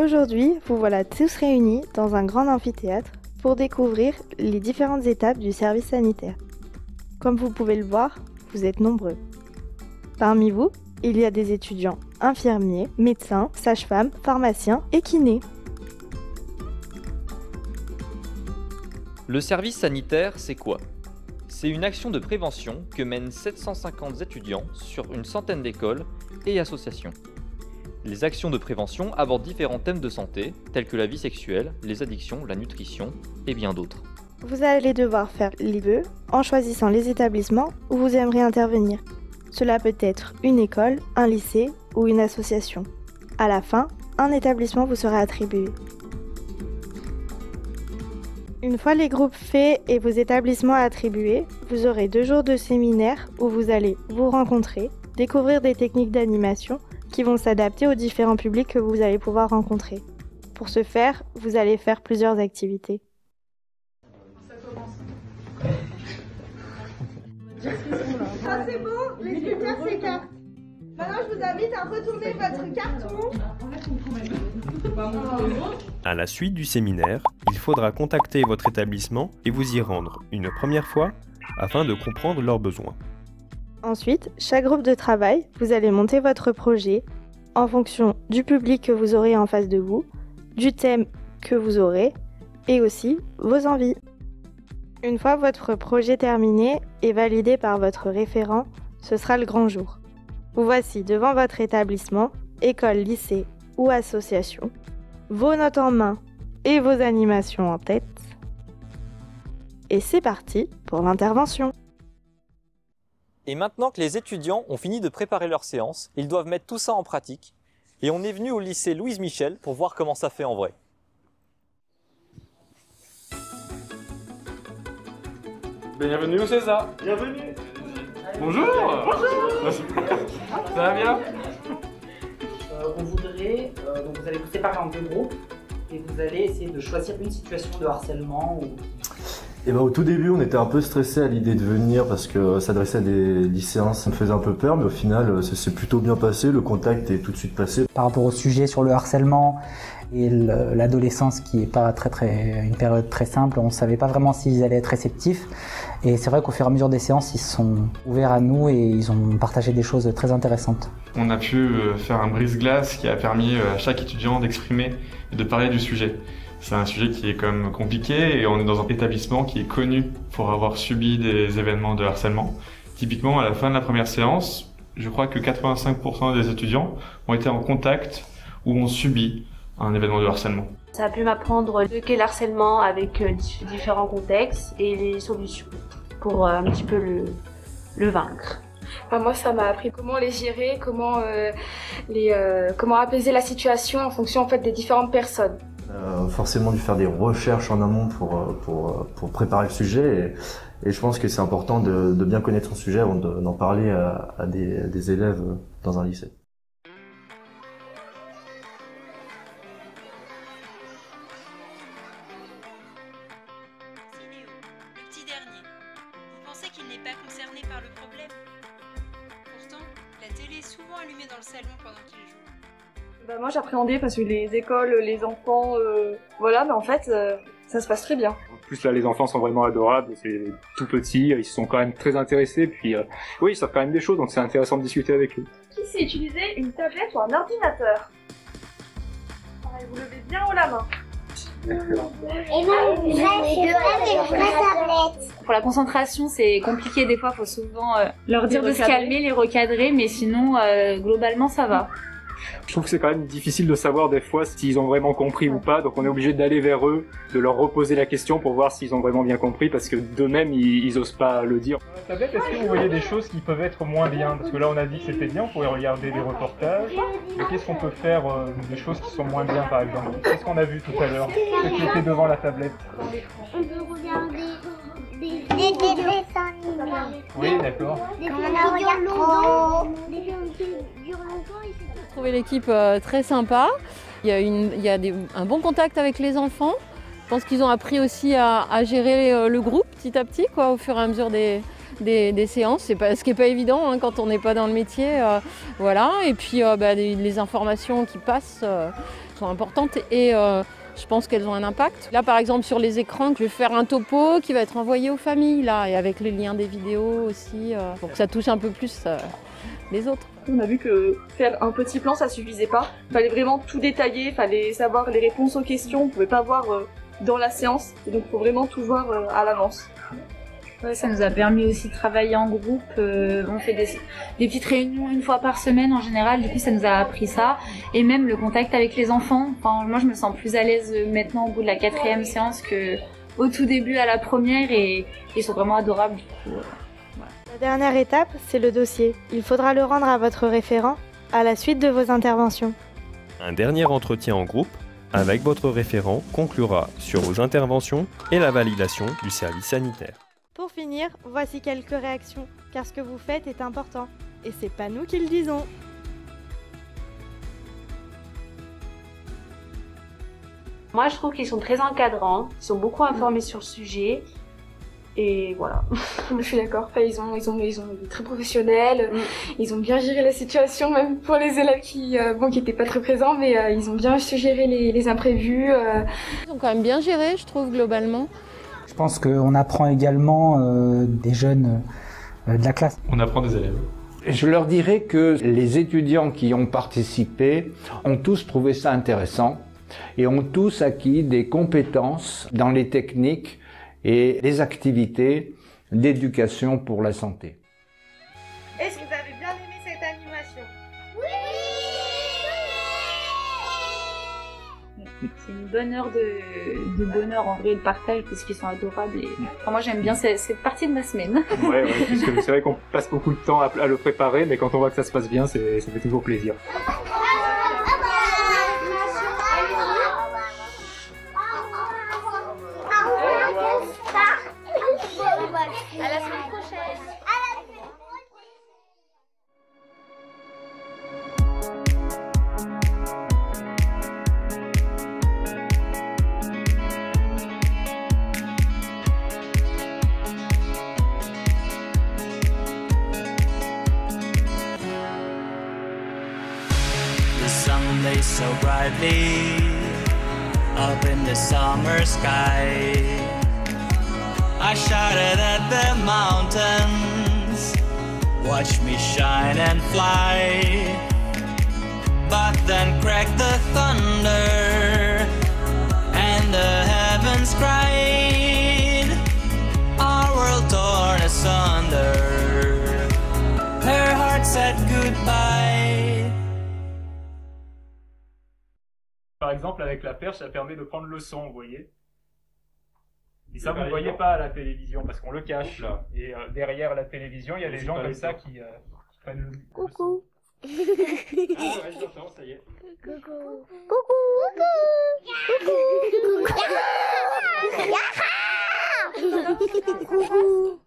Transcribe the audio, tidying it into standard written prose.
Aujourd'hui, vous voilà tous réunis dans un grand amphithéâtre pour découvrir les différentes étapes du service sanitaire. Comme vous pouvez le voir, vous êtes nombreux. Parmi vous, il y a des étudiants infirmiers, médecins, sages-femmes, pharmaciens et kinés. Le service sanitaire, c'est quoi? C'est une action de prévention que mènent 750 étudiants sur une centaine d'écoles et associations. Les actions de prévention abordent différents thèmes de santé, tels que la vie sexuelle, les addictions, la nutrition et bien d'autres. Vous allez devoir faire les vœux en choisissant les établissements où vous aimeriez intervenir. Cela peut être une école, un lycée ou une association. À la fin, un établissement vous sera attribué. Une fois les groupes faits et vos établissements attribués, vous aurez 2 jours de séminaire où vous allez vous rencontrer, découvrir des techniques d'animation qui vont s'adapter aux différents publics que vous allez pouvoir rencontrer. Pour ce faire, vous allez faire plusieurs activités. Ah, c'est bon, les critères s'écartent. Maintenant, je vous invite à retourner votre carton. À la suite du séminaire, il faudra contacter votre établissement et vous y rendre une première fois afin de comprendre leurs besoins. Ensuite, chaque groupe de travail, vous allez monter votre projet en fonction du public que vous aurez en face de vous, du thème que vous aurez et aussi vos envies. Une fois votre projet terminé et validé par votre référent, ce sera le grand jour. Vous voici devant votre établissement, école, lycée ou association, vos notes en main et vos animations en tête. Et c'est parti pour l'intervention. Et maintenant que les étudiants ont fini de préparer leur séance, ils doivent mettre tout ça en pratique. Et on est venu au lycée Louise Michel pour voir comment ça fait en vrai. Bienvenue au César. Bienvenue. Bonjour. Bonjour. Ça va bien? On voudrait, donc vous allez vous séparer en 2 groupes et vous allez essayer de choisir une situation de harcèlement ou... Au tout début, on était un peu stressé à l'idée de venir parce que s'adresser à des lycéens, ça me faisait un peu peur, mais au final, ça s'est plutôt bien passé, le contact est tout de suite passé. Par rapport au sujet sur le harcèlement et l'adolescence qui n'est pas une période très simple, on ne savait pas vraiment s'ils allaient être réceptifs. Et c'est vrai qu'au fur et à mesure des séances, ils se sont ouverts à nous et ils ont partagé des choses très intéressantes. On a pu faire un brise-glace qui a permis à chaque étudiant d'exprimer et de parler du sujet. C'est un sujet qui est quand même compliqué et on est dans un établissement qui est connu pour avoir subi des événements de harcèlement. Typiquement, à la fin de la première séance, je crois que 85% des étudiants ont été en contact ou ont subi un événement de harcèlement. Ça a pu m'apprendre ce qu'est le harcèlement avec différents contextes et les solutions pour un petit peu le vaincre. Moi, ça m'a appris comment les gérer, comment apaiser la situation en fonction en fait des différentes personnes. Forcément dû faire des recherches en amont pour préparer le sujet et je pense que c'est important de bien connaître son sujet avant d'en parler à des élèves dans un lycée. Sinéo, le petit dernier. Vous pensez qu'il n'est pas concerné par le problème? Pourtant, la télé est souvent allumée dans le salon pendant qu'il joue. Moi j'appréhendais parce que les écoles, les enfants, voilà, mais en fait ça se passe très bien. En plus là les enfants sont vraiment adorables, c'est tout petit, ils se sont quand même très intéressés, puis oui ils savent quand même des choses donc c'est intéressant de discuter avec eux. Qui sait utiliser une tablette ou un ordinateur? Pareil, vous levez bien haut la main. Et nous, une vraie tablette. Pour la concentration, c'est compliqué des fois, il faut souvent leur dire de se calmer, les recadrer, mais sinon globalement ça va. Je trouve que c'est quand même difficile de savoir des fois s'ils ont vraiment compris ou pas, donc on est obligé d'aller vers eux, de leur reposer la question pour voir s'ils ont vraiment bien compris, parce que d'eux-mêmes ils osent pas le dire. Dans la tablette, est-ce que vous voyez des choses qui peuvent être moins bien? Parce que là on a dit que c'était bien, on pouvait regarder des reportages, mais qu'est-ce qu'on peut faire des choses qui sont moins bien par exemple? Qu'est-ce qu'on a vu tout à l'heure? Ce qui était devant la tablette? On peut regarder des dessins animés. Oui, d'accord. Des films qui durent longtemps. Des films qui durent longtemps. J'ai trouvé l'équipe très sympa. Il y a un bon contact avec les enfants. Je pense qu'ils ont appris aussi à gérer le groupe petit à petit, au fur et à mesure des séances. Ce qui n'est pas évident quand on n'est pas dans le métier. Voilà. Et puis les informations qui passent, sont importantes et je pense qu'elles ont un impact. Là, par exemple, sur les écrans, je vais faire un topo qui va être envoyé aux familles, là, et avec les liens des vidéos aussi, pour que ça touche un peu plus les autres. On a vu que faire un petit plan, ça suffisait pas. Il fallait vraiment tout détailler, il fallait savoir les réponses aux questions, on pouvait pas voir dans la séance, et donc il faut vraiment tout voir à l'avance. Ouais, ça nous a permis aussi de travailler en groupe. On fait des petites réunions une fois par semaine en général. Du coup, ça nous a appris ça. Et même le contact avec les enfants. Enfin, moi, je me sens plus à l'aise maintenant au bout de la 4e séance que au tout début à la première. Et ils sont vraiment adorables. Du coup, voilà. La dernière étape, c'est le dossier. Il faudra le rendre à votre référent à la suite de vos interventions. Un dernier entretien en groupe avec votre référent conclura sur vos interventions et la validation du service sanitaire. Pour finir, voici quelques réactions, car ce que vous faites est important. Et c'est pas nous qui le disons. Moi, je trouve qu'ils sont très encadrants, ils sont beaucoup informés sur le sujet. Et voilà. Je suis d'accord. Enfin, ils ont été très professionnels. Ils ont bien géré la situation, même pour les élèves qui étaient pas très présents, mais ils ont bien su gérer les imprévus. Ils ont quand même bien géré, je trouve, globalement. Je pense qu'on apprend également des jeunes de la classe. On apprend des élèves. Je leur dirais que les étudiants qui ont participé ont tous trouvé ça intéressant et ont tous acquis des compétences dans les techniques et les activités d'éducation pour la santé. Est-ce que vous avez bien aimé cette animation? C'est une bonne heure de bonheur en vrai, de partage, parce qu'ils sont adorables. Et enfin, moi j'aime bien cette partie de ma semaine. Ouais, puisque c'est vrai qu'on passe beaucoup de temps à le préparer, mais quand on voit que ça se passe bien, ça fait toujours plaisir. À la semaine prochaine. The sun lays so brightly up in the summer sky. I shouted at the mountains, watch me shine and fly. But then cracked the thunder, and the heavens cried, our world torn asunder. Her heart said goodbye. Par exemple, avec la perche, ça permet de prendre le son, vous voyez. Et ça, vous ne voyez pas à la télévision, parce qu'on le cache. Là. Et derrière la télévision, il y a des gens comme ça qui prennent le son. Coucou. Ah ouais, j'entends, ça y est. Coucou. Coucou. Coucou. Coucou. Coucou.